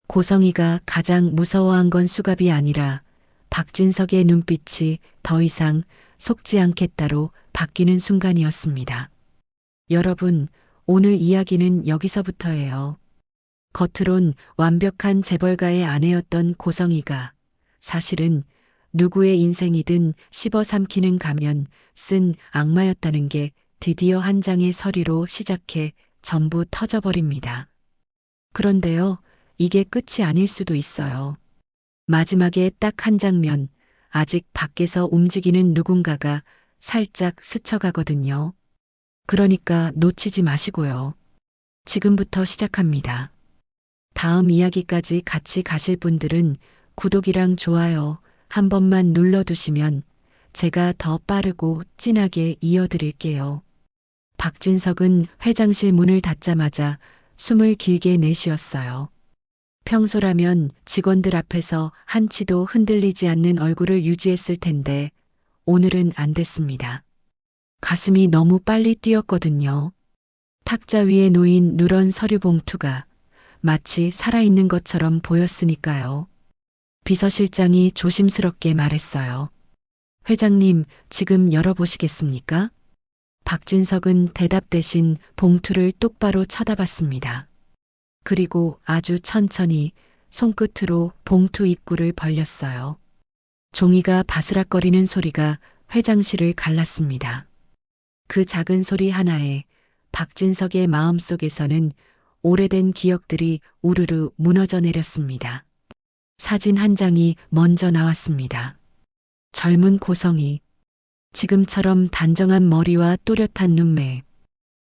고성이가 가장 무서워한 건 수갑이 아니라 박진석의 눈빛이 더 이상 속지 않겠다로 바뀌는 순간이었습니다. 여러분, 오늘 이야기는 여기서부터예요. 겉으론 완벽한 재벌가의 아내였던 고성이가 사실은 누구의 인생이든 씹어삼키는 가면 쓴 악마였다는 게 드디어 한 장의 서류로 시작해 전부 터져버립니다. 그런데요, 이게 끝이 아닐 수도 있어요. 마지막에 딱 한 장면, 아직 밖에서 움직이는 누군가가 살짝 스쳐가거든요. 그러니까 놓치지 마시고요. 지금부터 시작합니다. 다음 이야기까지 같이 가실 분들은 구독이랑 좋아요 한 번만 눌러두시면 제가 더 빠르고 진하게 이어드릴게요. 박진석은 회장실 문을 닫자마자 숨을 길게 내쉬었어요. 평소라면 직원들 앞에서 한치도 흔들리지 않는 얼굴을 유지했을 텐데 오늘은 안 됐습니다. 가슴이 너무 빨리 뛰었거든요. 탁자 위에 놓인 누런 서류 봉투가 마치 살아있는 것처럼 보였으니까요. 비서실장이 조심스럽게 말했어요. 회장님, 지금 열어보시겠습니까? 박진석은 대답 대신 봉투를 똑바로 쳐다봤습니다. 그리고 아주 천천히 손끝으로 봉투 입구를 벌렸어요. 종이가 바스락거리는 소리가 회장실을 갈랐습니다. 그 작은 소리 하나에 박진석의 마음속에서는 오래된 기억들이 우르르 무너져 내렸습니다. 사진 한 장이 먼저 나왔습니다. 젊은 고성이, 지금처럼 단정한 머리와 또렷한 눈매.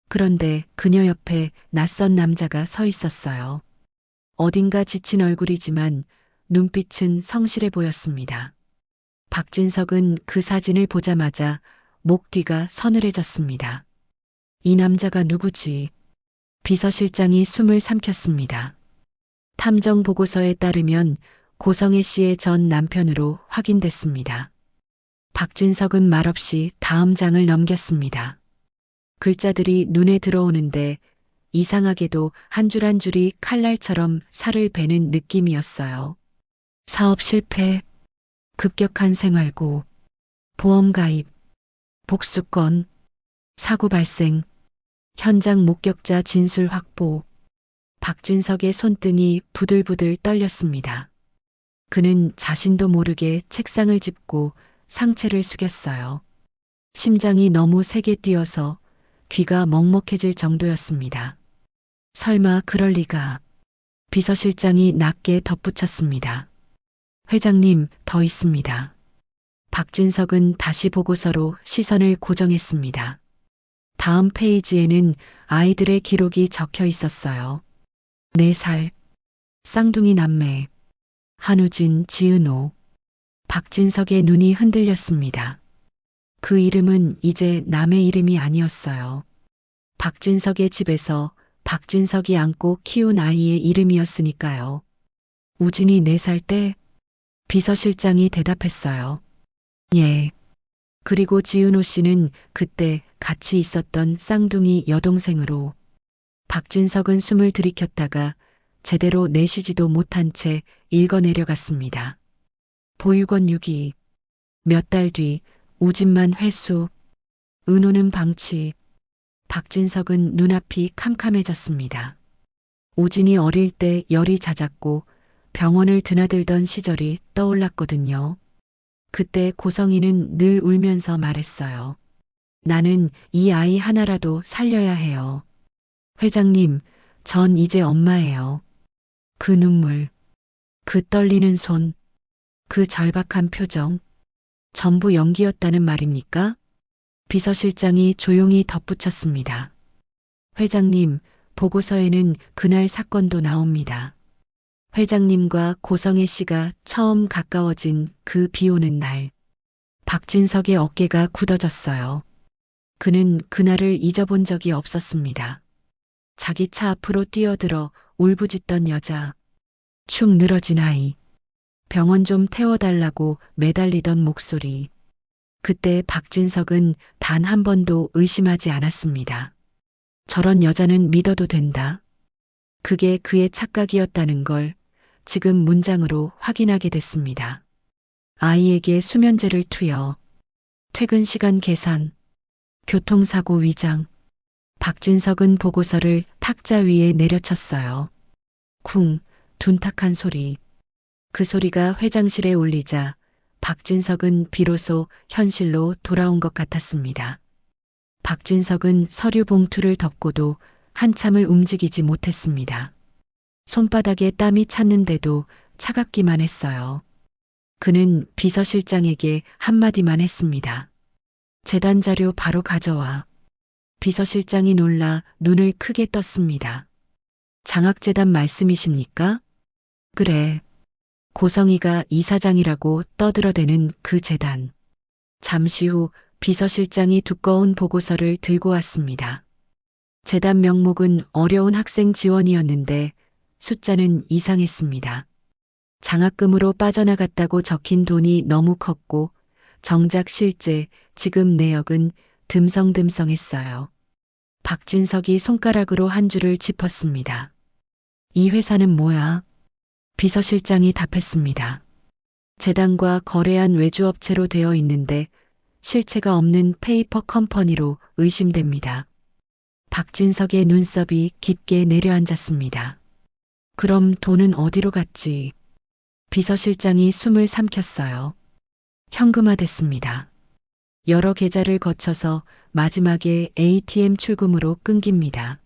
그런데 그녀 옆에 낯선 남자가 서 있었어요. 어딘가 지친 얼굴이지만 눈빛은 성실해 보였습니다. 박진석은 그 사진을 보자마자 목 뒤가 서늘해졌습니다. 이 남자가 누구지? 비서실장이 숨을 삼켰습니다. 탐정 보고서에 따르면 고성애 씨의 전 남편으로 확인됐습니다. 박진석은 말없이 다음 장을 넘겼습니다. 글자들이 눈에 들어오는데 이상하게도 한 줄 한 줄이 칼날처럼 살을 베는 느낌이었어요. 사업 실패, 급격한 생활고, 보험 가입, 복수건, 사고 발생, 현장 목격자 진술 확보. 박진석의 손등이 부들부들 떨렸습니다. 그는 자신도 모르게 책상을 짚고 상체를 숙였어요. 심장이 너무 세게 뛰어서 귀가 먹먹해질 정도였습니다. 설마 그럴 리가. 비서실장이 낮게 덧붙였습니다. 회장님, 더 있습니다. 박진석은 다시 보고서로 시선을 고정했습니다. 다음 페이지에는 아이들의 기록이 적혀 있었어요. 4살, 쌍둥이 남매, 한우진, 지은호. 박진석의 눈이 흔들렸습니다. 그 이름은 이제 남의 이름이 아니었어요. 박진석의 집에서 박진석이 안고 키운 아이의 이름이었으니까요. 우진이 4살 때 비서실장이 대답했어요. 예. 그리고 지은호 씨는 그때 같이 있었던 쌍둥이 여동생으로. 박진석은 숨을 들이켰다가 제대로 내쉬지도 못한 채 읽어내려갔습니다. 보육원 6기. 몇 달 뒤 우진만 회수. 은호는 방치. 박진석은 눈앞이 캄캄해졌습니다. 우진이 어릴 때 열이 잦았고 병원을 드나들던 시절이 떠올랐거든요. 그때 고성이는 늘 울면서 말했어요. 나는 이 아이 하나라도 살려야 해요. 회장님, 전 이제 엄마예요. 그 눈물, 그 떨리는 손, 그 절박한 표정, 전부 연기였다는 말입니까? 비서실장이 조용히 덧붙였습니다. 회장님, 보고서에는 그날 사건도 나옵니다. 회장님과 고성애 씨가 처음 가까워진 그 비 오는 날, 박진석의 어깨가 굳어졌어요. 그는 그날을 잊어본 적이 없었습니다. 자기 차 앞으로 뛰어들어 울부짖던 여자, 축 늘어진 아이, 병원 좀 태워달라고 매달리던 목소리. 그때 박진석은 단 한 번도 의심하지 않았습니다. 저런 여자는 믿어도 된다. 그게 그의 착각이었다는 걸 지금 문장으로 확인하게 됐습니다. 아이에게 수면제를 투여, 퇴근 시간 계산, 교통사고 위장. 박진석은 보고서를 탁자 위에 내려쳤어요. 쿵, 둔탁한 소리. 그 소리가 회장실에 울리자 박진석은 비로소 현실로 돌아온 것 같았습니다. 박진석은 서류 봉투를 덮고도 한참을 움직이지 못했습니다. 손바닥에 땀이 찼는데도 차갑기만 했어요. 그는 비서실장에게 한마디만 했습니다. 재단 자료 바로 가져와. 비서실장이 놀라 눈을 크게 떴습니다. 장학재단 말씀이십니까? 그래. 고성이가 이사장이라고 떠들어대는 그 재단. 잠시 후 비서실장이 두꺼운 보고서를 들고 왔습니다. 재단 명목은 어려운 학생 지원이었는데 숫자는 이상했습니다. 장학금으로 빠져나갔다고 적힌 돈이 너무 컸고 정작 실제 지급 내역은 듬성듬성했어요. 박진석이 손가락으로 한 줄을 짚었습니다. 이 회사는 뭐야? 비서실장이 답했습니다. 재단과 거래한 외주업체로 되어 있는데 실체가 없는 페이퍼 컴퍼니로 의심됩니다. 박진석의 눈썹이 깊게 내려앉았습니다. 그럼 돈은 어디로 갔지? 비서실장이 숨을 삼켰어요. 현금화됐습니다. 여러 계좌를 거쳐서 마지막에 ATM 출금으로 끊깁니다.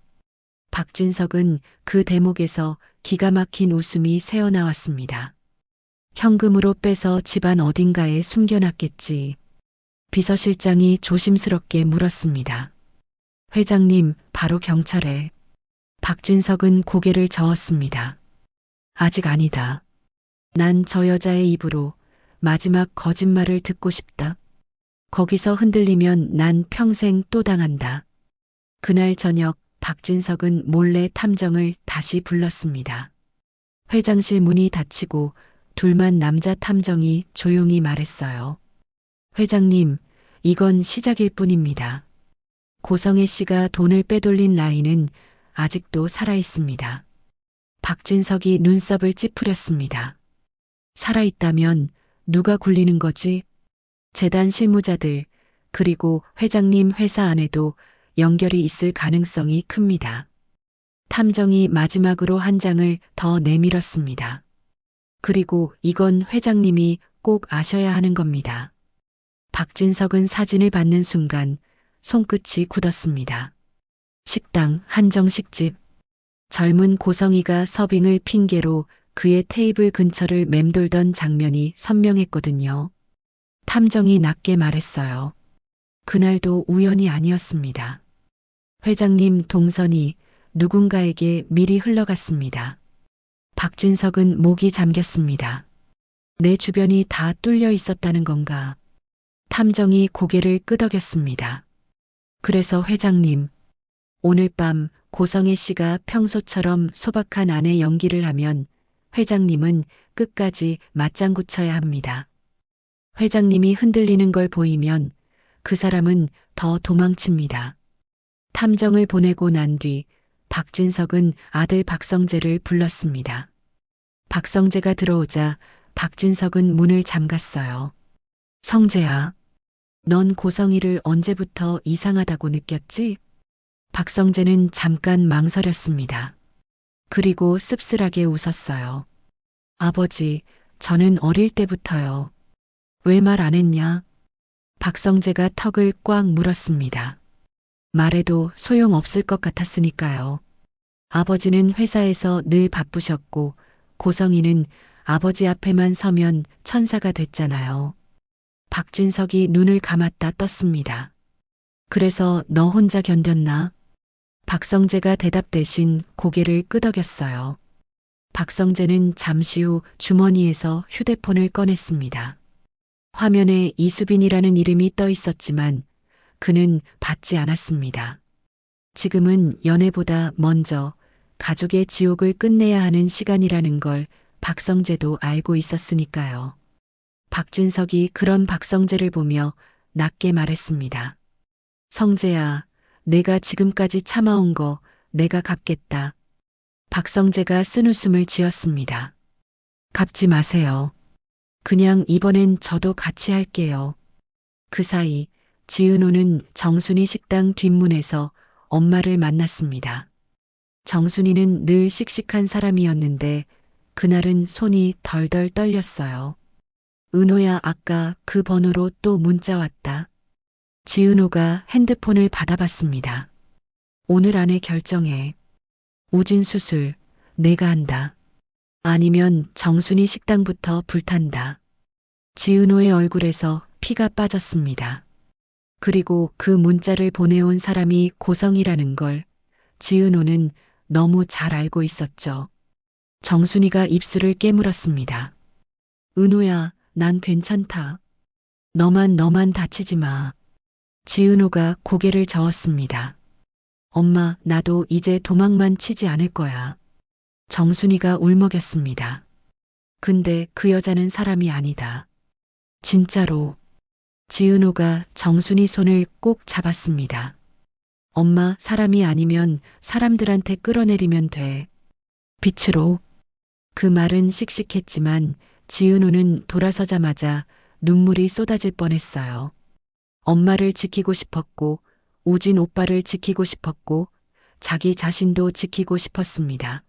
박진석은 그 대목에서 기가 막힌 웃음이 새어나왔습니다. 현금으로 빼서 집안 어딘가에 숨겨놨겠지. 비서실장이 조심스럽게 물었습니다. 회장님, 바로 경찰에. 박진석은 고개를 저었습니다. 아직 아니다. 난 저 여자의 입으로 마지막 거짓말을 듣고 싶다. 거기서 흔들리면 난 평생 또 당한다. 그날 저녁 박진석은 몰래 탐정을 다시 불렀습니다. 회장실 문이 닫히고 둘만 남자 탐정이 조용히 말했어요. 회장님, 이건 시작일 뿐입니다. 고성애 씨가 돈을 빼돌린 라인은 아직도 살아있습니다. 박진석이 눈썹을 찌푸렸습니다. 살아있다면 누가 굴리는 거지? 재단 실무자들, 그리고 회장님 회사 안에도 연결이 있을 가능성이 큽니다. 탐정이 마지막으로 한 장을 더 내밀었습니다. 그리고 이건 회장님이 꼭 아셔야 하는 겁니다. 박진석은 사진을 받는 순간 손끝이 굳었습니다. 식당 한정식집. 젊은 고성이가 서빙을 핑계로 그의 테이블 근처를 맴돌던 장면이 선명했거든요. 탐정이 낮게 말했어요. 그날도 우연이 아니었습니다. 회장님 동선이 누군가에게 미리 흘러갔습니다. 박진석은 목이 잠겼습니다. 내 주변이 다 뚫려 있었다는 건가? 탐정이 고개를 끄덕였습니다. 그래서 회장님, 오늘 밤 고성애 씨가 평소처럼 소박한 아내 연기를 하면 회장님은 끝까지 맞장구 쳐야 합니다. 회장님이 흔들리는 걸 보이면 그 사람은 더 도망칩니다. 탐정을 보내고 난 뒤 박진석은 아들 박성재를 불렀습니다. 박성재가 들어오자 박진석은 문을 잠갔어요. 성재야, 넌 고성이를 언제부터 이상하다고 느꼈지? 박성재는 잠깐 망설였습니다. 그리고 씁쓸하게 웃었어요. 아버지, 저는 어릴 때부터요. 왜 말 안 했냐? 박성재가 턱을 꽉 물었습니다. 말해도 소용없을 것 같았으니까요. 아버지는 회사에서 늘 바쁘셨고 고성이는 아버지 앞에만 서면 천사가 됐잖아요. 박진석이 눈을 감았다 떴습니다. 그래서 너 혼자 견뎠나? 박성재가 대답 대신 고개를 끄덕였어요. 박성재는 잠시 후 주머니에서 휴대폰을 꺼냈습니다. 화면에 이수빈이라는 이름이 떠 있었지만 그는 받지 않았습니다. 지금은 연애보다 먼저 가족의 지옥을 끝내야 하는 시간이라는 걸 박성재도 알고 있었으니까요. 박진석이 그런 박성재를 보며 낮게 말했습니다. 성재야, 내가 지금까지 참아온 거 내가 갚겠다. 박성재가 쓴웃음을 지었습니다. 갚지 마세요. 그냥 이번엔 저도 같이 할게요. 그 사이 지은호는 정순이 식당 뒷문에서 엄마를 만났습니다. 정순이는 늘 씩씩한 사람이었는데 그날은 손이 덜덜 떨렸어요. 은호야, 아까 그 번호로 또 문자 왔다. 지은호가 핸드폰을 받아봤습니다. 오늘 안에 결정해. 우진 수술 내가 한다. 아니면 정순이 식당부터 불탄다. 지은호의 얼굴에서 피가 빠졌습니다. 그리고 그 문자를 보내온 사람이 고성이라는 걸 지은호는 너무 잘 알고 있었죠. 정순이가 입술을 깨물었습니다. 은호야, 난 괜찮다. 너만 다치지 마. 지은호가 고개를 저었습니다. 엄마, 나도 이제 도망만 치지 않을 거야. 정순이가 울먹였습니다. 근데 그 여자는 사람이 아니다. 진짜로. 지은호가 정순이 손을 꼭 잡았습니다. 엄마, 사람이 아니면 사람들한테 끌어내리면 돼. 빛으로. 그 말은 씩씩했지만 지은호는 돌아서자마자 눈물이 쏟아질 뻔했어요. 엄마를 지키고 싶었고, 우진 오빠를 지키고 싶었고, 자기 자신도 지키고 싶었습니다.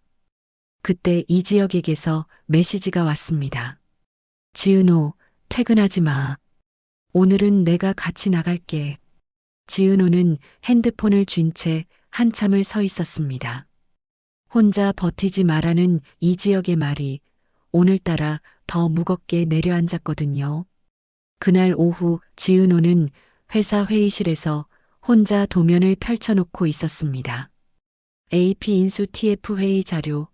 그때 이지혁에게서 메시지가 왔습니다. 지은호, 퇴근하지 마. 오늘은 내가 같이 나갈게. 지은호는 핸드폰을 쥔 채 한참을 서 있었습니다. 혼자 버티지 마라는 이지혁의 말이 오늘따라 더 무겁게 내려앉았거든요. 그날 오후 지은호는 회사 회의실에서 혼자 도면을 펼쳐놓고 있었습니다. AP 인수 TF 회의 자료,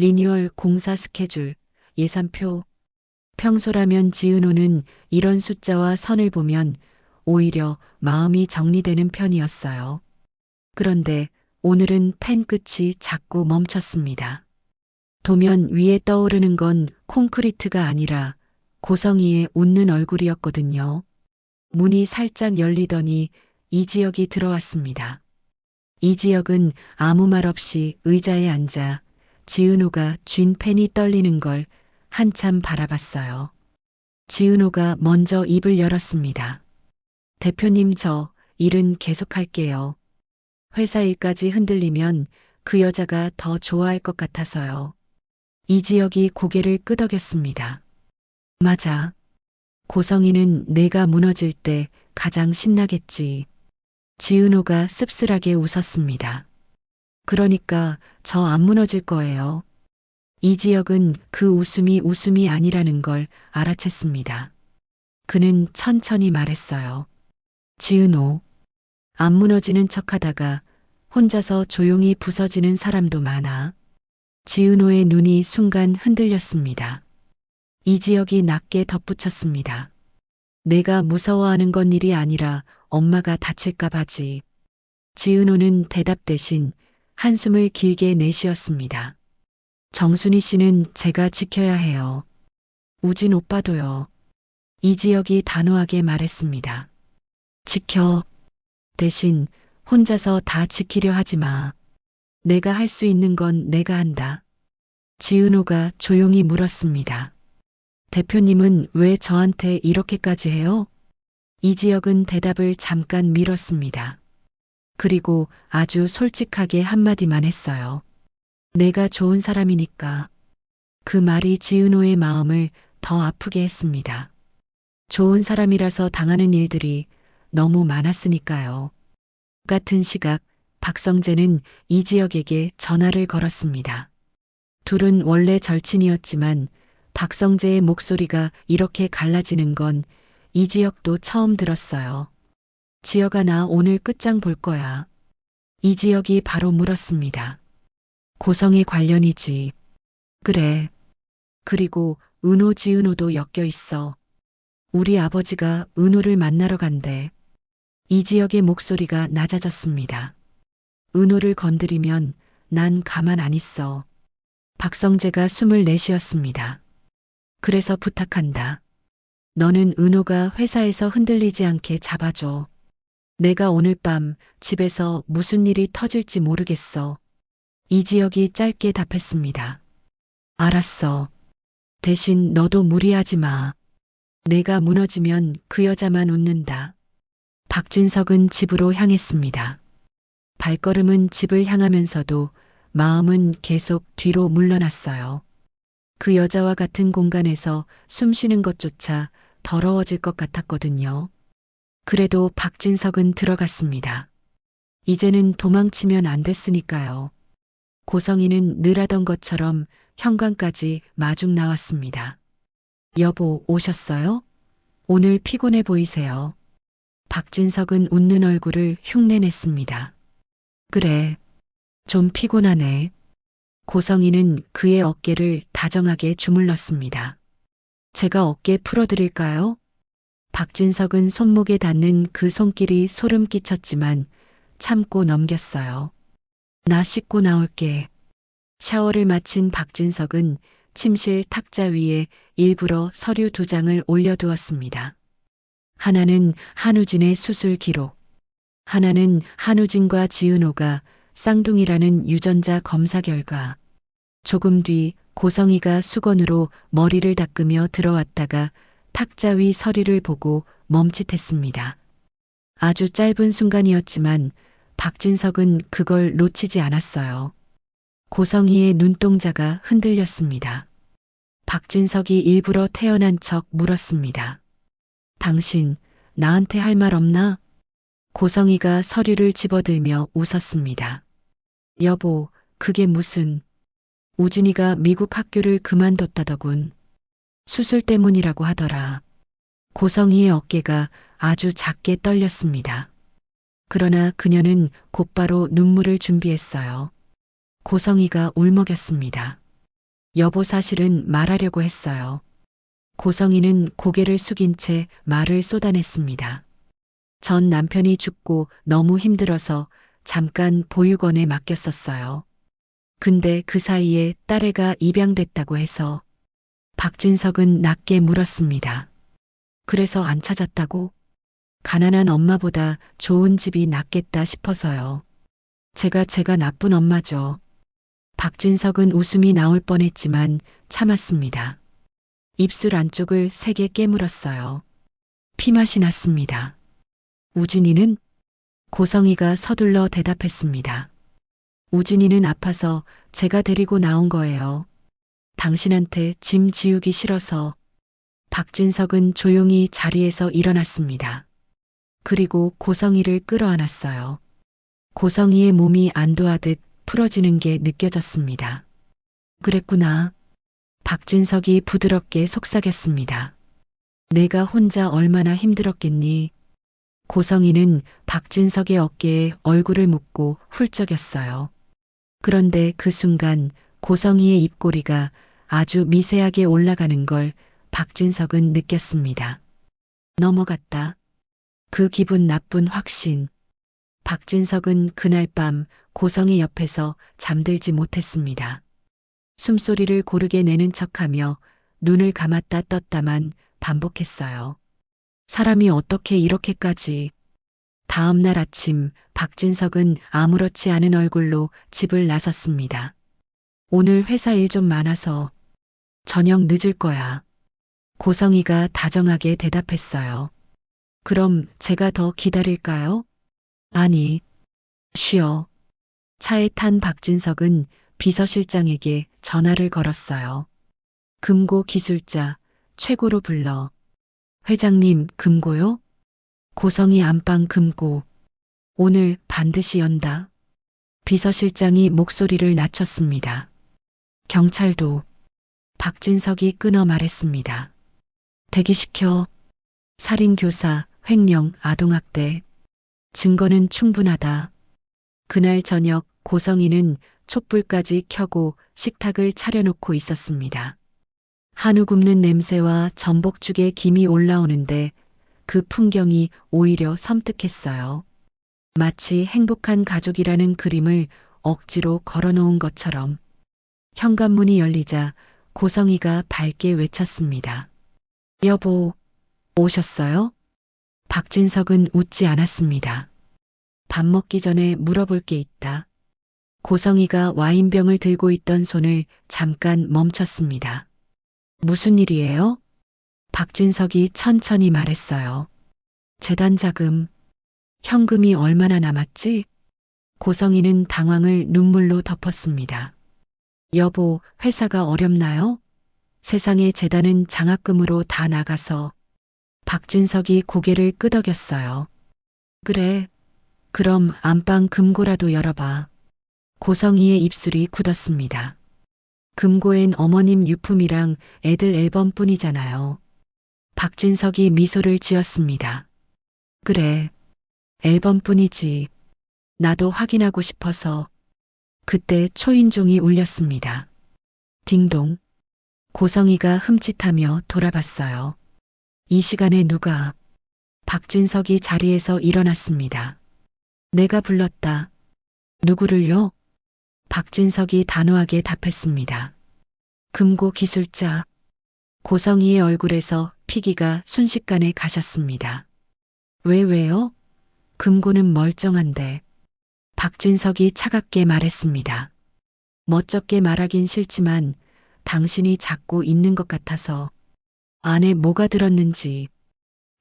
리뉴얼 공사 스케줄, 예산표. 평소라면 지은호는 이런 숫자와 선을 보면 오히려 마음이 정리되는 편이었어요. 그런데 오늘은 펜 끝이 자꾸 멈췄습니다. 도면 위에 떠오르는 건 콘크리트가 아니라 고성이의 웃는 얼굴이었거든요. 문이 살짝 열리더니 이지혁이 들어왔습니다. 이지혁은 아무 말 없이 의자에 앉아 지은호가 쥔 펜이 떨리는 걸 한참 바라봤어요. 지은호가 먼저 입을 열었습니다. 대표님, 저 일은 계속할게요. 회사 일까지 흔들리면 그 여자가 더 좋아할 것 같아서요. 이지혁이 고개를 끄덕였습니다. 맞아. 고성이는 내가 무너질 때 가장 신나겠지. 지은호가 씁쓸하게 웃었습니다. 그러니까 저 안 무너질 거예요. 이지혁은 그 웃음이 아니라는 걸 알아챘습니다. 그는 천천히 말했어요. 지은호, 안 무너지는 척하다가 혼자서 조용히 부서지는 사람도 많아. 지은호의 눈이 순간 흔들렸습니다. 이지혁이 낮게 덧붙였습니다. 내가 무서워하는 건 일이 아니라 엄마가 다칠까 봐지. 지은호는 대답 대신 한숨을 길게 내쉬었습니다. 정순이 씨는 제가 지켜야 해요. 우진 오빠도요. 이지혁이 단호하게 말했습니다. 지켜. 대신 혼자서 다 지키려 하지 마. 내가 할 수 있는 건 내가 한다. 지은호가 조용히 물었습니다. 대표님은 왜 저한테 이렇게까지 해요? 이지혁은 대답을 잠깐 미뤘습니다. 그리고 아주 솔직하게 한마디만 했어요. 내가 좋은 사람이니까. 그 말이 지은호의 마음을 더 아프게 했습니다. 좋은 사람이라서 당하는 일들이 너무 많았으니까요. 같은 시각 박성재는 이지혁에게 전화를 걸었습니다. 둘은 원래 절친이었지만 박성재의 목소리가 이렇게 갈라지는 건 이지혁도 처음 들었어요. 지혁아, 나 오늘 끝장 볼 거야. 이지혁이 바로 물었습니다. 고성에 관련이지. 그래. 그리고 은호 지은호도 엮여 있어. 우리 아버지가 은호를 만나러 간대. 이지혁의 목소리가 낮아졌습니다. 은호를 건드리면 난 가만 안 있어. 박성재가 숨을 내쉬었습니다. 그래서 부탁한다. 너는 은호가 회사에서 흔들리지 않게 잡아줘. 내가 오늘 밤 집에서 무슨 일이 터질지 모르겠어. 이지혁이 짧게 답했습니다. 알았어. 대신 너도 무리하지 마. 내가 무너지면 그 여자만 웃는다. 박진석은 집으로 향했습니다. 발걸음은 집을 향하면서도 마음은 계속 뒤로 물러났어요. 그 여자와 같은 공간에서 숨 쉬는 것조차 더러워질 것 같았거든요. 그래도 박진석은 들어갔습니다. 이제는 도망치면 안 됐으니까요. 고성이는 늘 하던 것처럼 현관까지 마중 나왔습니다. 여보, 오셨어요? 오늘 피곤해 보이세요. 박진석은 웃는 얼굴을 흉내냈습니다. 그래, 좀 피곤하네. 고성이는 그의 어깨를 다정하게 주물렀습니다. 제가 어깨 풀어드릴까요? 박진석은 손목에 닿는 그 손길이 소름 끼쳤지만 참고 넘겼어요. 나 씻고 나올게. 샤워를 마친 박진석은 침실 탁자 위에 일부러 서류 2장을 올려두었습니다. 하나는 한우진의 수술 기록, 하나는 한우진과 지은호가 쌍둥이라는 유전자 검사 결과. 조금 뒤 고성이가 수건으로 머리를 닦으며 들어왔다가 탁자 위 서류를 보고 멈칫했습니다. 아주 짧은 순간이었지만 박진석은 그걸 놓치지 않았어요. 고성이의 눈동자가 흔들렸습니다. 박진석이 일부러 태어난 척 물었습니다. 당신, 나한테 할 말 없나? 고성이가 서류를 집어들며 웃었습니다. 여보, 그게 무슨... 우진이가 미국 학교를 그만뒀다더군. 수술 때문이라고 하더라. 고성이의 어깨가 아주 작게 떨렸습니다. 그러나 그녀는 곧바로 눈물을 준비했어요. 고성이가 울먹였습니다. 여보, 사실은 말하려고 했어요. 고성이는 고개를 숙인 채 말을 쏟아냈습니다. 전 남편이 죽고 너무 힘들어서 잠깐 보육원에 맡겼었어요. 근데 그 사이에 딸애가 입양됐다고 해서. 박진석은 낮게 물었습니다. 그래서 안 찾았다고? 가난한 엄마보다 좋은 집이 낫겠다 싶어서요. 제가 나쁜 엄마죠. 박진석은 웃음이 나올 뻔했지만 참았습니다. 입술 안쪽을 세게 깨물었어요. 피맛이 났습니다. 우진이는? 고성이가 서둘러 대답했습니다. 우진이는 아파서 제가 데리고 나온 거예요. 당신한테 짐 지우기 싫어서. 박진석은 조용히 자리에서 일어났습니다. 그리고 고성이를 끌어안았어요. 고성이의 몸이 안도하듯 풀어지는 게 느껴졌습니다. 그랬구나. 박진석이 부드럽게 속삭였습니다. 내가 혼자 얼마나 힘들었겠니? 고성이는 박진석의 어깨에 얼굴을 묻고 훌쩍였어요. 그런데 그 순간 고성이의 입꼬리가 아주 미세하게 올라가는 걸 박진석은 느꼈습니다. 넘어갔다. 그 기분 나쁜 확신. 박진석은 그날 밤 고성이 옆에서 잠들지 못했습니다. 숨소리를 고르게 내는 척하며 눈을 감았다 떴다만 반복했어요. 사람이 어떻게 이렇게까지. 다음 날 아침 박진석은 아무렇지 않은 얼굴로 집을 나섰습니다. 오늘 회사 일 좀 많아서 저녁 늦을 거야. 고성이가 다정하게 대답했어요. 그럼 제가 더 기다릴까요? 아니, 쉬어. 차에 탄 박진석은 비서실장에게 전화를 걸었어요. 금고 기술자 최고로 불러. 회장님, 금고요? 고성이 안방 금고. 오늘 반드시 연다. 비서실장이 목소리를 낮췄습니다. 경찰도. 박진석이 끊어 말했습니다. 대기시켜. 살인교사, 횡령, 아동학대. 증거는 충분하다. 그날 저녁 고성이는 촛불까지 켜고 식탁을 차려놓고 있었습니다. 한우 굽는 냄새와 전복죽에 김이 올라오는데 그 풍경이 오히려 섬뜩했어요. 마치 행복한 가족이라는 그림을 억지로 걸어놓은 것처럼. 현관문이 열리자 고성이가 밝게 외쳤습니다. 여보, 오셨어요? 박진석은 웃지 않았습니다. 밥 먹기 전에 물어볼 게 있다. 고성이가 와인병을 들고 있던 손을 잠깐 멈췄습니다. 무슨 일이에요? 박진석이 천천히 말했어요. 재단 자금, 현금이 얼마나 남았지? 고성이는 당황을 눈물로 덮었습니다. 여보, 회사가 어렵나요? 세상에 재단은 장학금으로 다 나가서. 박진석이 고개를 끄덕였어요. 그래, 그럼 안방 금고라도 열어봐. 고성이의 입술이 굳었습니다. 금고엔 어머님 유품이랑 애들 앨범뿐이잖아요. 박진석이 미소를 지었습니다. 그래, 앨범뿐이지. 나도 확인하고 싶어서. 그때 초인종이 울렸습니다. 딩동. 고성이가 흠칫하며 돌아봤어요. 이 시간에 누가? 박진석이 자리에서 일어났습니다. 내가 불렀다. 누구를요? 박진석이 단호하게 답했습니다. 금고 기술자. 고성이의 얼굴에서 피기가 순식간에 가셨습니다. 왜요? 금고는 멀쩡한데. 박진석이 차갑게 말했습니다. 멋쩍게 말하긴 싫지만 당신이 잡고 있는 것 같아서. 안에 뭐가 들었는지.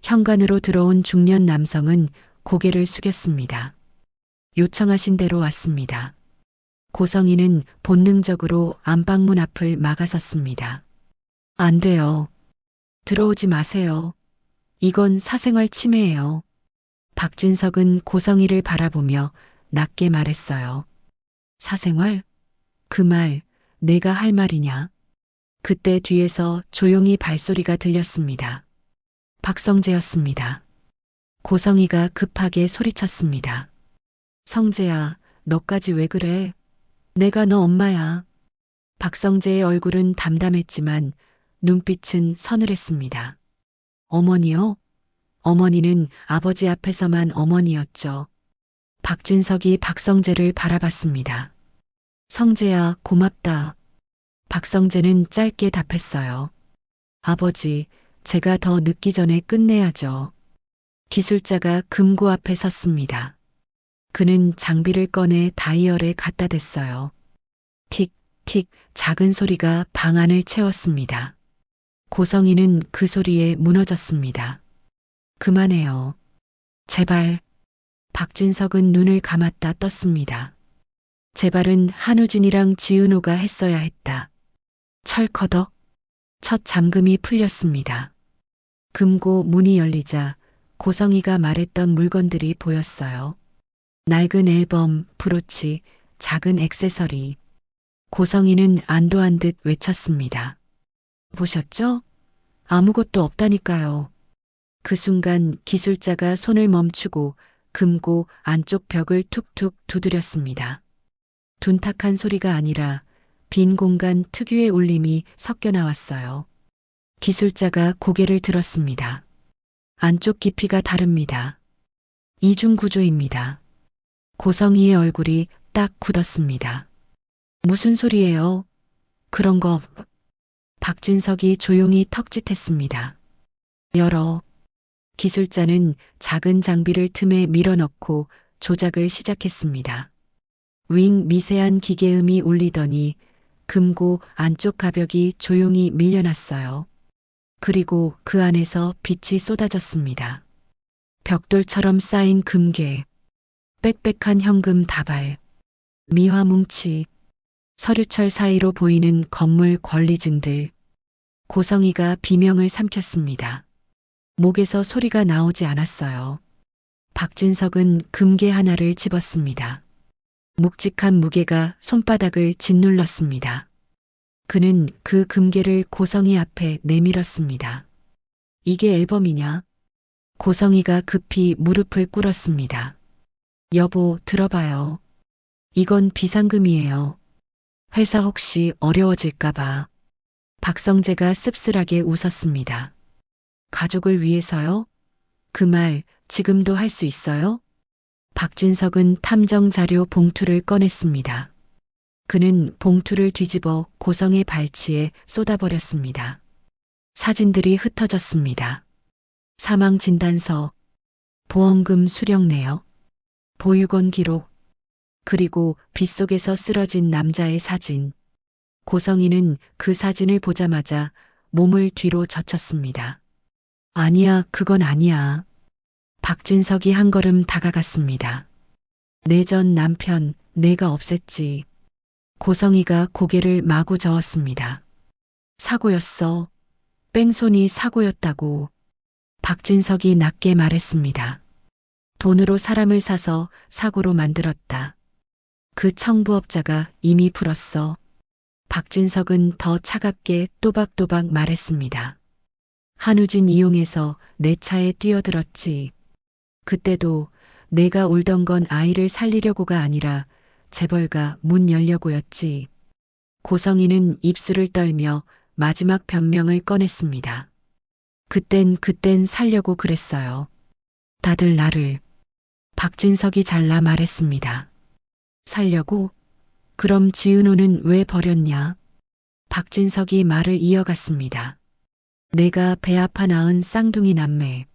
현관으로 들어온 중년 남성은 고개를 숙였습니다. 요청하신 대로 왔습니다. 고성이는 본능적으로 안방문 앞을 막아섰습니다. 안 돼요. 들어오지 마세요. 이건 사생활 침해예요. 박진석은 고성이를 바라보며 낮게 말했어요. 사생활? 그 말 내가 할 말이냐? 그때 뒤에서 조용히 발소리가 들렸습니다. 박성재였습니다. 고성이가 급하게 소리쳤습니다. 성재야, 너까지 왜 그래? 내가 너 엄마야. 박성재의 얼굴은 담담했지만 눈빛은 서늘했습니다. 어머니요? 어머니는 아버지 앞에서만 어머니였죠. 박진석이 박성재를 바라봤습니다. 성재야, 고맙다. 박성재는 짧게 답했어요. 아버지, 제가 더 늦기 전에 끝내야죠. 기술자가 금고 앞에 섰습니다. 그는 장비를 꺼내 다이얼에 갖다 댔어요. 틱, 틱, 작은 소리가 방 안을 채웠습니다. 고성이는 그 소리에 무너졌습니다. 그만해요. 제발. 박진석은 눈을 감았다 떴습니다. 제발은 한우진이랑 지은호가 했어야 했다. 철커덕. 첫 잠금이 풀렸습니다. 금고 문이 열리자 고성이가 말했던 물건들이 보였어요. 낡은 앨범, 브로치, 작은 액세서리. 고성이는 안도한 듯 외쳤습니다. 보셨죠? 아무것도 없다니까요. 그 순간 기술자가 손을 멈추고 금고 안쪽 벽을 툭툭 두드렸습니다. 둔탁한 소리가 아니라 빈 공간 특유의 울림이 섞여 나왔어요. 기술자가 고개를 들었습니다. 안쪽 깊이가 다릅니다. 이중 구조입니다. 고성이의 얼굴이 딱 굳었습니다. 무슨 소리예요? 그런 거. 박진석이 조용히 턱짓했습니다. 열어. 기술자는 작은 장비를 틈에 밀어넣고 조작을 시작했습니다. 윙 미세한 기계음이 울리더니 금고 안쪽 가벽이 조용히 밀려났어요. 그리고 그 안에서 빛이 쏟아졌습니다. 벽돌처럼 쌓인 금괴, 빽빽한 현금 다발, 미화 뭉치, 서류철 사이로 보이는 건물 권리증들. 고성이가 비명을 삼켰습니다. 목에서 소리가 나오지 않았어요. 박진석은 금괴 하나를 집었습니다. 묵직한 무게가 손바닥을 짓눌렀습니다. 그는 그 금괴를 고성이 앞에 내밀었습니다. 이게 앨범이냐? 고성이가 급히 무릎을 꿇었습니다. 여보, 들어봐요. 이건 비상금이에요. 회사 혹시 어려워질까봐. 박성재가 씁쓸하게 웃었습니다. 가족을 위해서요? 그 말 지금도 할 수 있어요? 박진석은 탐정 자료 봉투를 꺼냈습니다. 그는 봉투를 뒤집어 고성의 발치에 쏟아버렸습니다. 사진들이 흩어졌습니다. 사망 진단서, 보험금 수령 내역, 보육원 기록, 그리고 빗속에서 쓰러진 남자의 사진. 고성이는 그 사진을 보자마자 몸을 뒤로 젖혔습니다. 아니야, 그건 아니야. 박진석이 한 걸음 다가갔습니다. 내 전 남편, 내가 없앴지. 고성이가 고개를 마구 저었습니다. 사고였어. 뺑소니 사고였다고. 박진석이 낮게 말했습니다. 돈으로 사람을 사서 사고로 만들었다. 그 청부업자가 이미 불었어. 박진석은 더 차갑게 또박또박 말했습니다. 한우진 이용해서 내 차에 뛰어들었지. 그때도 내가 울던 건 아이를 살리려고가 아니라 재벌가 문 열려고였지. 고성이는 입술을 떨며 마지막 변명을 꺼냈습니다. 그땐 살려고 그랬어요. 다들 나를. 박진석이 잘라 말했습니다. 살려고? 그럼 지은호는 왜 버렸냐? 박진석이 말을 이어갔습니다. 내가 배 아파 낳은 쌍둥이 남매.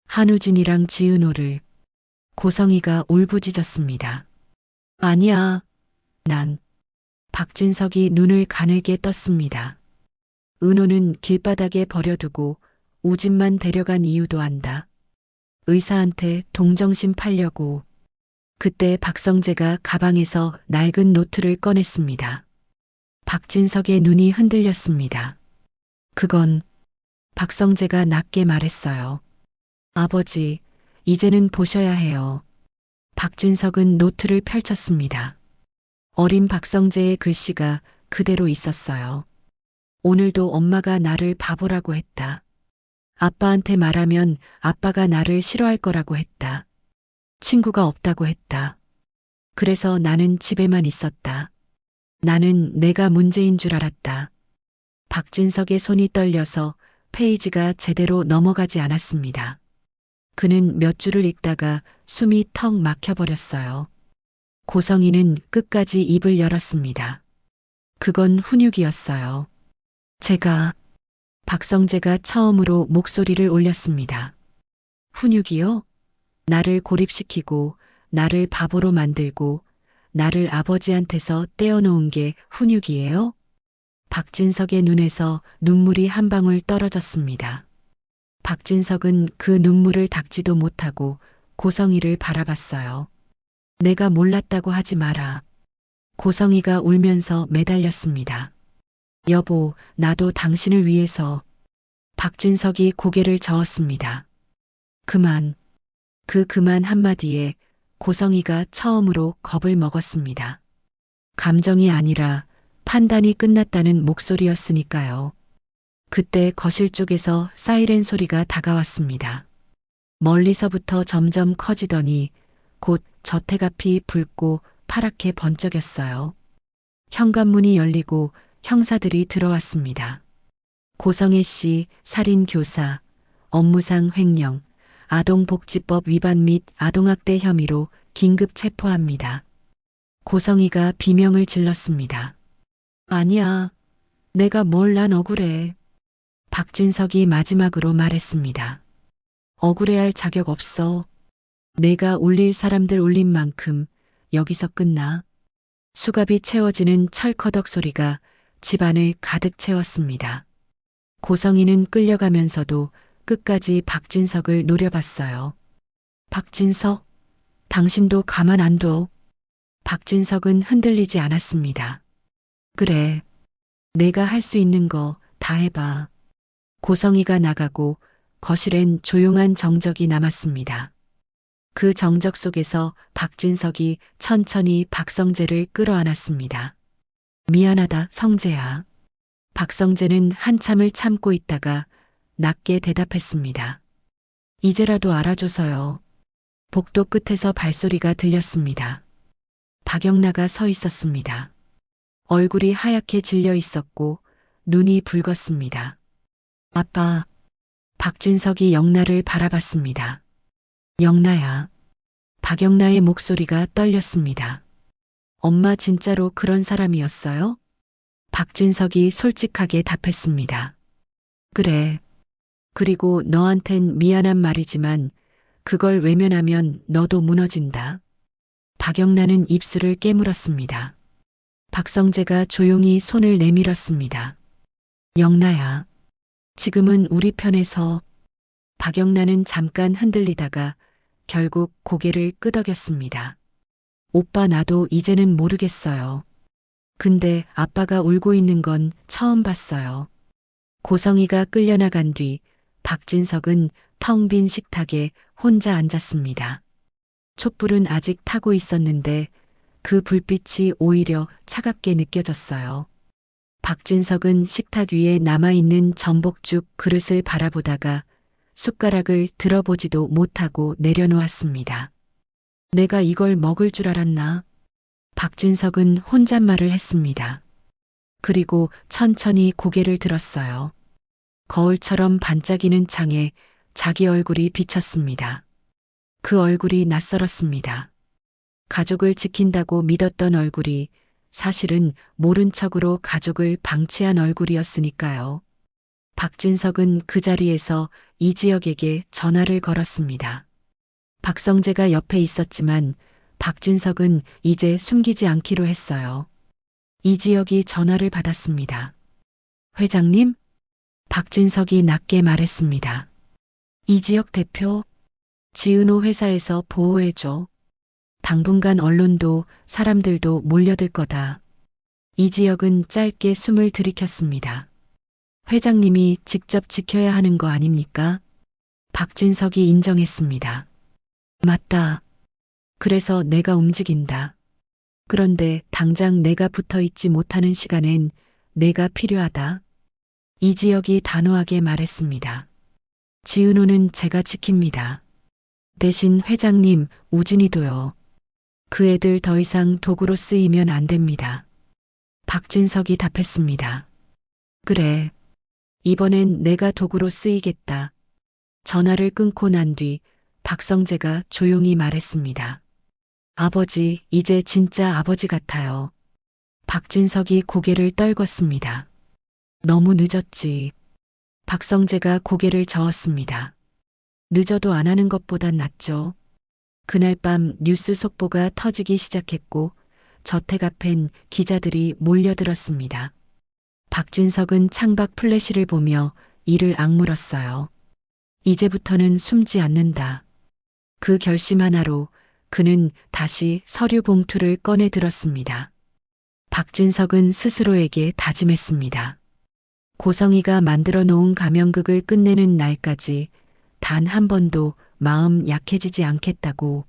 한우진이랑 지은호를. 고성이가 울부짖었습니다. 아니야. 난. 박진석이 눈을 가늘게 떴습니다. 은호는 길바닥에 버려두고 우진만 데려간 이유도 안다. 의사한테 동정심 팔려고. 그때 박성재가 가방에서 낡은 노트를 꺼냈습니다. 박진석의 눈이 흔들렸습니다. 그건 박성재가 낮게 말했어요. 아버지, 이제는 보셔야 해요. 박진석은 노트를 펼쳤습니다. 어린 박성재의 글씨가 그대로 있었어요. 오늘도 엄마가 나를 바보라고 했다. 아빠한테 말하면 아빠가 나를 싫어할 거라고 했다. 친구가 없다고 했다. 그래서 나는 집에만 있었다. 나는 내가 문제인 줄 알았다. 박진석의 손이 떨려서 페이지가 제대로 넘어가지 않았습니다. 그는 몇 줄을 읽다가 숨이 턱 막혀버렸어요. 고성이는 끝까지 입을 열었습니다. 그건 훈육이었어요. 제가, 박성재가 처음으로 목소리를 올렸습니다. 훈육이요? 나를 고립시키고, 나를 바보로 만들고, 나를 아버지한테서 떼어놓은 게 훈육이에요? 박진석의 눈에서 눈물이 한 방울 떨어졌습니다. 박진석은 그 눈물을 닦지도 못하고 고성이를 바라봤어요. 내가 몰랐다고 하지 마라. 고성이가 울면서 매달렸습니다. 여보, 나도 당신을 위해서. 박진석이 고개를 저었습니다. 그만. 그만 한마디에 고성이가 처음으로 겁을 먹었습니다. 감정이 아니라 판단이 끝났다는 목소리였으니까요. 그때 거실 쪽에서 사이렌 소리가 다가왔습니다. 멀리서부터 점점 커지더니 곧 저택 앞이 붉고 파랗게 번쩍였어요. 현관문이 열리고 형사들이 들어왔습니다. 고성애 씨 살인교사, 업무상 횡령, 아동복지법 위반 및 아동학대 혐의로 긴급 체포합니다. 고성이가 비명을 질렀습니다. 아니야. 내가 뭘 난 억울해. 박진석이 마지막으로 말했습니다. 억울해할 자격 없어. 내가 울릴 사람들 울린 만큼 여기서 끝나. 수갑이 채워지는 철커덕 소리가 집안을 가득 채웠습니다. 고성이는 끌려가면서도 끝까지 박진석을 노려봤어요. 박진석, 당신도 가만 안 둬. 박진석은 흔들리지 않았습니다. 그래, 내가 할 수 있는 거 다 해봐. 고성이가 나가고 거실엔 조용한 정적이 남았습니다. 그 정적 속에서 박진석이 천천히 박성재를 끌어안았습니다. 미안하다, 성재야. 박성재는 한참을 참고 있다가 낮게 대답했습니다. 이제라도 알아줘서요. 복도 끝에서 발소리가 들렸습니다. 박영나가 서 있었습니다. 얼굴이 하얗게 질려 있었고 눈이 붉었습니다. 아빠. 박진석이 영나를 바라봤습니다. 영나야. 박영나의 목소리가 떨렸습니다. 엄마 진짜로 그런 사람이었어요? 박진석이 솔직하게 답했습니다. 그래. 그리고 너한텐 미안한 말이지만 그걸 외면하면 너도 무너진다. 박영나는 입술을 깨물었습니다. 박성재가 조용히 손을 내밀었습니다. 영나야. 지금은 우리 편에서. 박영란은 잠깐 흔들리다가 결국 고개를 끄덕였습니다. 오빠, 나도 이제는 모르겠어요. 근데 아빠가 울고 있는 건 처음 봤어요. 고성이가 끌려나간 뒤 박진석은 텅 빈 식탁에 혼자 앉았습니다. 촛불은 아직 타고 있었는데 그 불빛이 오히려 차갑게 느껴졌어요. 박진석은 식탁 위에 남아있는 전복죽 그릇을 바라보다가 숟가락을 들어보지도 못하고 내려놓았습니다. 내가 이걸 먹을 줄 알았나? 박진석은 혼잣말을 했습니다. 그리고 천천히 고개를 들었어요. 거울처럼 반짝이는 창에 자기 얼굴이 비쳤습니다. 그 얼굴이 낯설었습니다. 가족을 지킨다고 믿었던 얼굴이 사실은 모른 척으로 가족을 방치한 얼굴이었으니까요. 박진석은 그 자리에서 이지혁에게 전화를 걸었습니다. 박성재가 옆에 있었지만 박진석은 이제 숨기지 않기로 했어요. 이지혁이 전화를 받았습니다. 회장님? 박진석이 낮게 말했습니다. 이지혁 대표, 지은호 회사에서 보호해줘. 당분간 언론도 사람들도 몰려들 거다. 이지혁은 짧게 숨을 들이켰습니다. 회장님이 직접 지켜야 하는 거 아닙니까? 박진석이 인정했습니다. 맞다. 그래서 내가 움직인다. 그런데 당장 내가 붙어 있지 못하는 시간엔 내가 필요하다. 이지혁이 단호하게 말했습니다. 지은호는 제가 지킵니다. 대신 회장님, 우진이도요. 그 애들 더 이상 도구로 쓰이면 안 됩니다. 박진석이 답했습니다. 그래. 이번엔 내가 도구로 쓰이겠다. 전화를 끊고 난 뒤 박성재가 조용히 말했습니다. 아버지, 이제 진짜 아버지 같아요. 박진석이 고개를 떨궜습니다. 너무 늦었지. 박성재가 고개를 저었습니다. 늦어도 안 하는 것보단 낫죠. 그날 밤 뉴스 속보가 터지기 시작했고 저택 앞엔 기자들이 몰려들었습니다. 박진석은 창밖 플래시를 보며 이를 악물었어요. 이제부터는 숨지 않는다. 그 결심 하나로 그는 다시 서류 봉투를 꺼내 들었습니다. 박진석은 스스로에게 다짐했습니다. 고성이가 만들어 놓은 가면극을 끝내는 날까지 단 한 번도 마음 약해지지 않겠다고.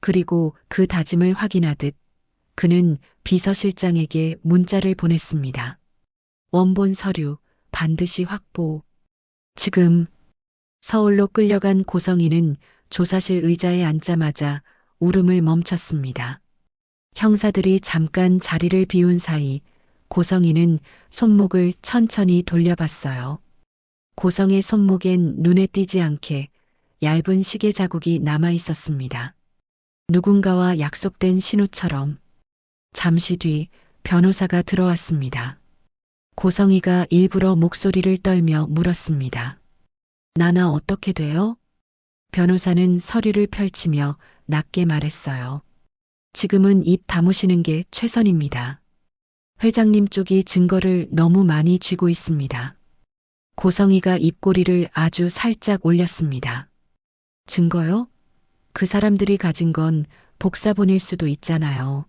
그리고 그 다짐을 확인하듯 그는 비서실장에게 문자를 보냈습니다. 원본 서류 반드시 확보. 지금. 서울로 끌려간 고성이는 조사실 의자에 앉자마자 울음을 멈췄습니다. 형사들이 잠깐 자리를 비운 사이 고성이는 손목을 천천히 돌려봤어요. 고성의 손목엔 눈에 띄지 않게 얇은 시계 자국이 남아 있었습니다. 누군가와 약속된 신호처럼. 잠시 뒤 변호사가 들어왔습니다. 고성이가 일부러 목소리를 떨며 물었습니다. 나나 어떻게 돼요? 변호사는 서류를 펼치며 낮게 말했어요. 지금은 입 다무시는 게 최선입니다. 회장님 쪽이 증거를 너무 많이 쥐고 있습니다. 고성이가 입꼬리를 아주 살짝 올렸습니다. 증거요? 그 사람들이 가진 건 복사본일 수도 있잖아요.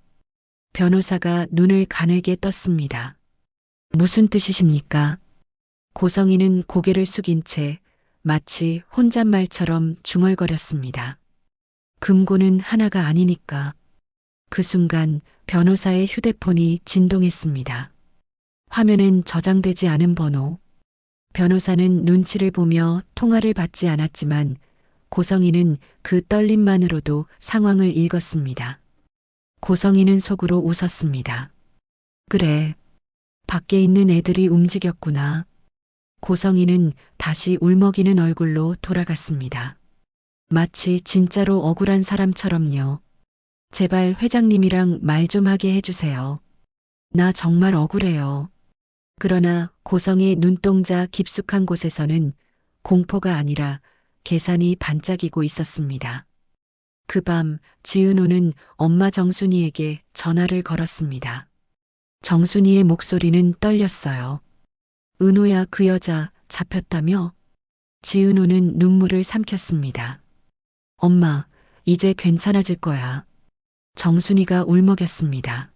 변호사가 눈을 가늘게 떴습니다. 무슨 뜻이십니까? 고성이는 고개를 숙인 채 마치 혼잣말처럼 중얼거렸습니다. 금고는 하나가 아니니까. 그 순간 변호사의 휴대폰이 진동했습니다. 화면엔 저장되지 않은 번호. 변호사는 눈치를 보며 통화를 받지 않았지만 고성이는 그 떨림만으로도 상황을 읽었습니다. 고성이는 속으로 웃었습니다. 그래. 밖에 있는 애들이 움직였구나. 고성이는 다시 울먹이는 얼굴로 돌아갔습니다. 마치 진짜로 억울한 사람처럼요. 제발 회장님이랑 말 좀 하게 해주세요. 나 정말 억울해요. 그러나 고성의 눈동자 깊숙한 곳에서는 공포가 아니라 계산이 반짝이고 있었습니다. 그 밤 지은호는 엄마 정순이에게 전화를 걸었습니다. 정순이의 목소리는 떨렸어요. 은호야, 그 여자 잡혔다며? 지은호는 눈물을 삼켰습니다. 엄마, 이제 괜찮아질 거야. 정순이가 울먹였습니다.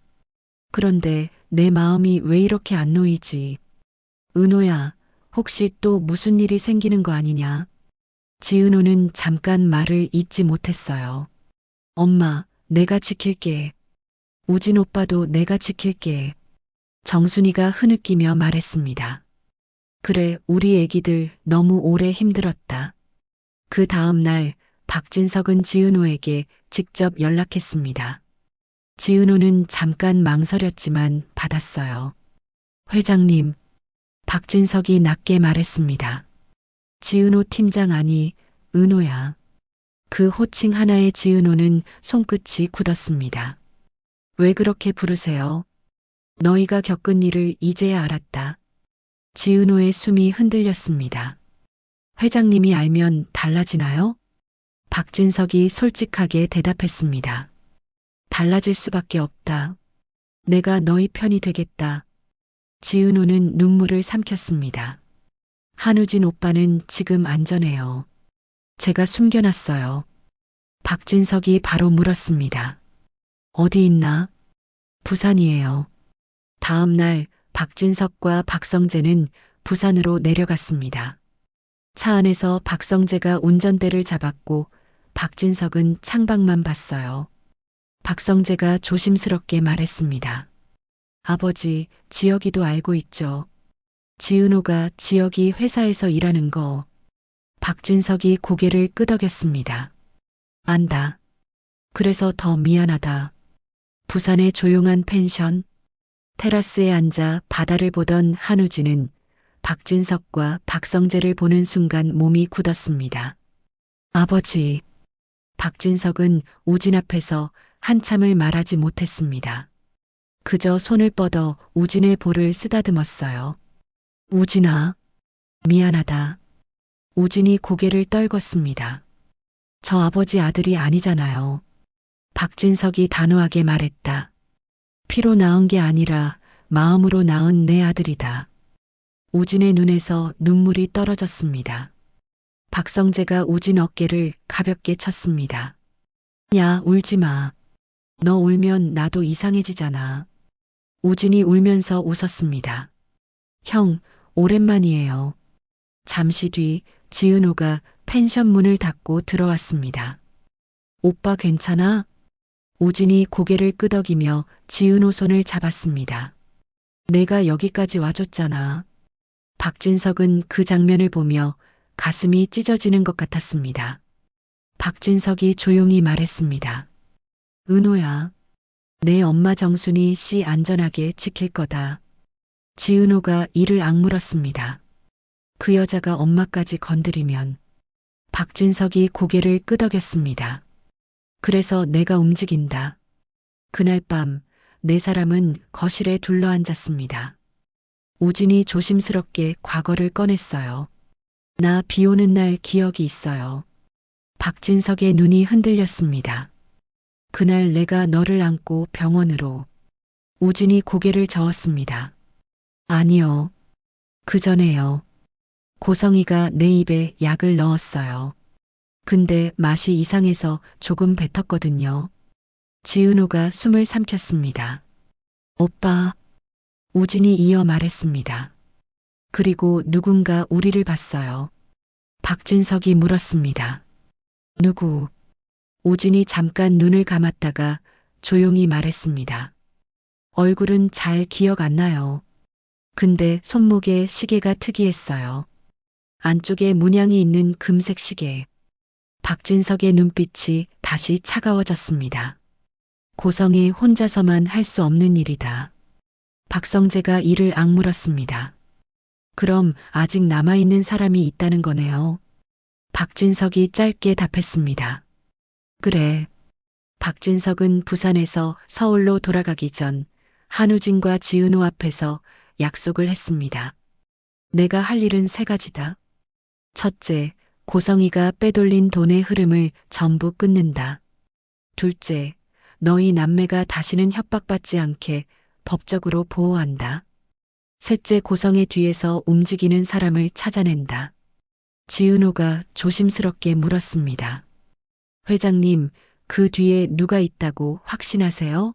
그런데 내 마음이 왜 이렇게 안 놓이지? 은호야, 혹시 또 무슨 일이 생기는 거 아니냐? 지은호는 잠깐 말을 잇지 못했어요. 엄마, 내가 지킬게. 우진 오빠도 내가 지킬게. 정순이가 흐느끼며 말했습니다. 그래, 우리 애기들 너무 오래 힘들었다. 그 다음 날 박진석은 지은호에게 직접 연락했습니다. 지은호는 잠깐 망설였지만 받았어요. 회장님, 박진석이 낮게 말했습니다. 지은호 팀장 아니, 은호야. 그 호칭 하나에 지은호는 손끝이 굳었습니다. 왜 그렇게 부르세요? 너희가 겪은 일을 이제야 알았다. 지은호의 숨이 흔들렸습니다. 회장님이 알면 달라지나요? 박진석이 솔직하게 대답했습니다. 달라질 수밖에 없다. 내가 너희 편이 되겠다. 지은호는 눈물을 삼켰습니다. 한우진 오빠는 지금 안전해요. 제가 숨겨놨어요. 박진석이 바로 물었습니다. 어디 있나? 부산이에요. 다음 날 박진석과 박성재는 부산으로 내려갔습니다. 차 안에서 박성재가 운전대를 잡았고 박진석은 창밖만 봤어요. 박성재가 조심스럽게 말했습니다. 아버지, 지혁이도 알고 있죠. 지은호가 지혁이 회사에서 일하는 거. 박진석이 고개를 끄덕였습니다. 안다. 그래서 더 미안하다. 부산의 조용한 펜션. 테라스에 앉아 바다를 보던 한우진은 박진석과 박성재를 보는 순간 몸이 굳었습니다. 아버지. 박진석은 우진 앞에서 한참을 말하지 못했습니다. 그저 손을 뻗어 우진의 볼을 쓰다듬었어요. 우진아, 미안하다. 우진이 고개를 떨궜습니다. 저 아버지 아들이 아니잖아요. 박진석이 단호하게 말했다. 피로 낳은 게 아니라 마음으로 낳은 내 아들이다. 우진의 눈에서 눈물이 떨어졌습니다. 박성재가 우진 어깨를 가볍게 쳤습니다. 야, 울지 마. 너 울면 나도 이상해지잖아. 우진이 울면서 웃었습니다. 형, 오랜만이에요. 잠시 뒤 지은호가 펜션 문을 닫고 들어왔습니다. 오빠 괜찮아? 우진이 고개를 끄덕이며 지은호 손을 잡았습니다. 내가 여기까지 와줬잖아. 박진석은 그 장면을 보며 가슴이 찢어지는 것 같았습니다. 박진석이 조용히 말했습니다. 은호야, 내 엄마 정순이 씨 안전하게 지킬 거다. 지은호가 이를 악물었습니다. 그 여자가 엄마까지 건드리면. 박진석이 고개를 끄덕였습니다. 그래서 내가 움직인다. 그날 밤 네 사람은 거실에 둘러앉았습니다. 우진이 조심스럽게 과거를 꺼냈어요. 나 비 오는 날 기억이 있어요. 박진석의 눈이 흔들렸습니다. 그날 내가 너를 안고 병원으로. 우진이 고개를 저었습니다. 아니요. 그 전에요. 고성이가 내 입에 약을 넣었어요. 근데 맛이 이상해서 조금 뱉었거든요. 지은호가 숨을 삼켰습니다. 오빠. 우진이 이어 말했습니다. 그리고 누군가 우리를 봤어요. 박진석이 물었습니다. 누구? 우진이 잠깐 눈을 감았다가 조용히 말했습니다. 얼굴은 잘 기억 안 나요. 근데 손목에 시계가 특이했어요. 안쪽에 문양이 있는 금색 시계. 박진석의 눈빛이 다시 차가워졌습니다. 고성이 혼자서만 할 수 없는 일이다. 박성재가 이를 악물었습니다. 그럼 아직 남아있는 사람이 있다는 거네요. 박진석이 짧게 답했습니다. 그래. 박진석은 부산에서 서울로 돌아가기 전 한우진과 지은호 앞에서 약속을 했습니다. 내가 할 일은 세 가지다. 첫째, 고성이가 빼돌린 돈의 흐름을 전부 끊는다. 둘째, 너희 남매가 다시는 협박받지 않게 법적으로 보호한다. 셋째 고성의 뒤에서 움직이는 사람을 찾아낸다. 지은호가 조심스럽게 물었습니다. 회장님, 그 뒤에 누가 있다고 확신하세요?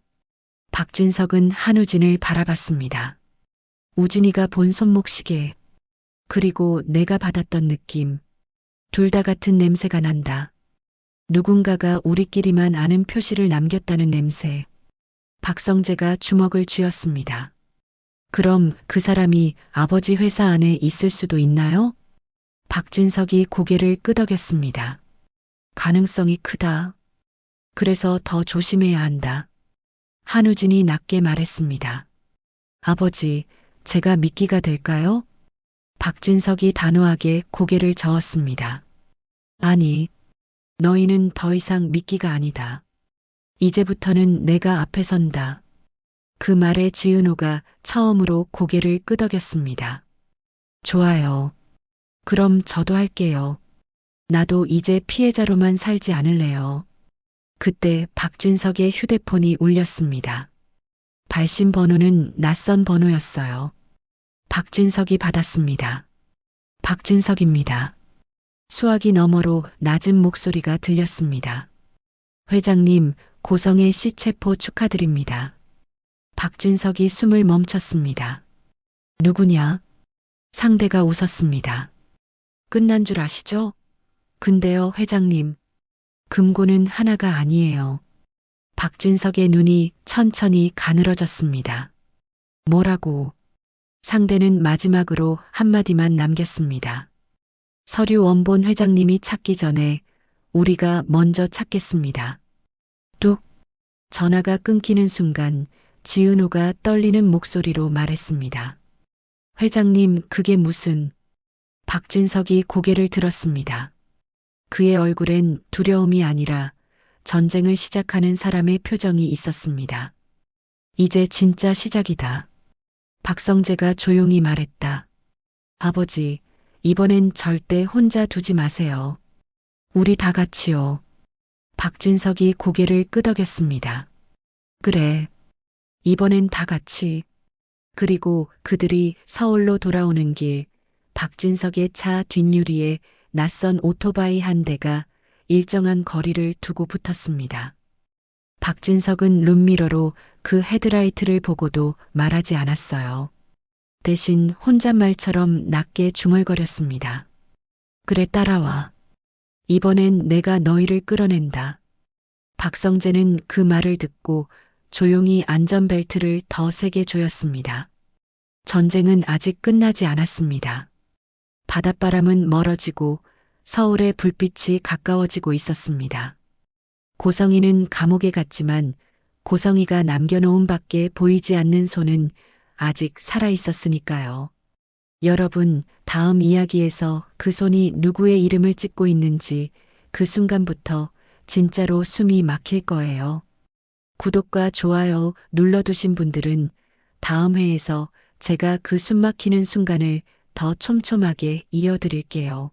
박진석은 한우진을 바라봤습니다. 우진이가 본 손목시계, 그리고 내가 받았던 느낌, 둘 다 같은 냄새가 난다. 누군가가 우리끼리만 아는 표시를 남겼다는 냄새. 박성재가 주먹을 쥐었습니다. 그럼 그 사람이 아버지 회사 안에 있을 수도 있나요? 박진석이 고개를 끄덕였습니다. 가능성이 크다. 그래서 더 조심해야 한다. 한우진이 낮게 말했습니다. 아버지, 제가 미끼가 될까요? 박진석이 단호하게 고개를 저었습니다. 아니, 너희는 더 이상 미끼가 아니다. 이제부터는 내가 앞에 선다. 그 말에 지은호가 처음으로 고개를 끄덕였습니다. 좋아요. 그럼 저도 할게요. 나도 이제 피해자로만 살지 않을래요. 그때 박진석의 휴대폰이 울렸습니다. 발신 번호는 낯선 번호였어요. 박진석이 받았습니다. 박진석입니다. 수화기 너머로 낮은 목소리가 들렸습니다. 회장님, 고성의 시체포 축하드립니다. 박진석이 숨을 멈췄습니다. 누구냐? 상대가 웃었습니다. 끝난 줄 아시죠? 근데요, 회장님. 금고는 하나가 아니에요. 박진석의 눈이 천천히 가늘어졌습니다. 뭐라고? 상대는 마지막으로 한마디만 남겼습니다. 서류 원본 회장님이 찾기 전에 우리가 먼저 찾겠습니다. 뚝! 전화가 끊기는 순간 지은호가 떨리는 목소리로 말했습니다. 회장님, 그게 무슨... 박진석이 고개를 들었습니다. 그의 얼굴엔 두려움이 아니라 전쟁을 시작하는 사람의 표정이 있었습니다. 이제 진짜 시작이다. 박성재가 조용히 말했다. 아버지, 이번엔 절대 혼자 두지 마세요. 우리 다 같이요. 박진석이 고개를 끄덕였습니다. 그래. 이번엔 다 같이. 그리고 그들이 서울로 돌아오는 길, 박진석의 차 뒷유리에 낯선 오토바이 한 대가 일정한 거리를 두고 붙었습니다. 박진석은 룸미러로 그 헤드라이트를 보고도 말하지 않았어요. 대신 혼잣말처럼 낮게 중얼거렸습니다. 그래, 따라와. 이번엔 내가 너희를 끌어낸다. 박성재는 그 말을 듣고 조용히 안전벨트를 더 세게 조였습니다. 전쟁은 아직 끝나지 않았습니다. 바닷바람은 멀어지고 서울의 불빛이 가까워지고 있었습니다. 고성이는 감옥에 갔지만 고성이가 남겨놓은 밖에 보이지 않는 손은 아직 살아 있었으니까요. 여러분, 다음 이야기에서 그 손이 누구의 이름을 찍고 있는지 그 순간부터 진짜로 숨이 막힐 거예요. 구독과 좋아요 눌러두신 분들은 다음 회에서 제가 그 숨 막히는 순간을 더 촘촘하게 이어드릴게요.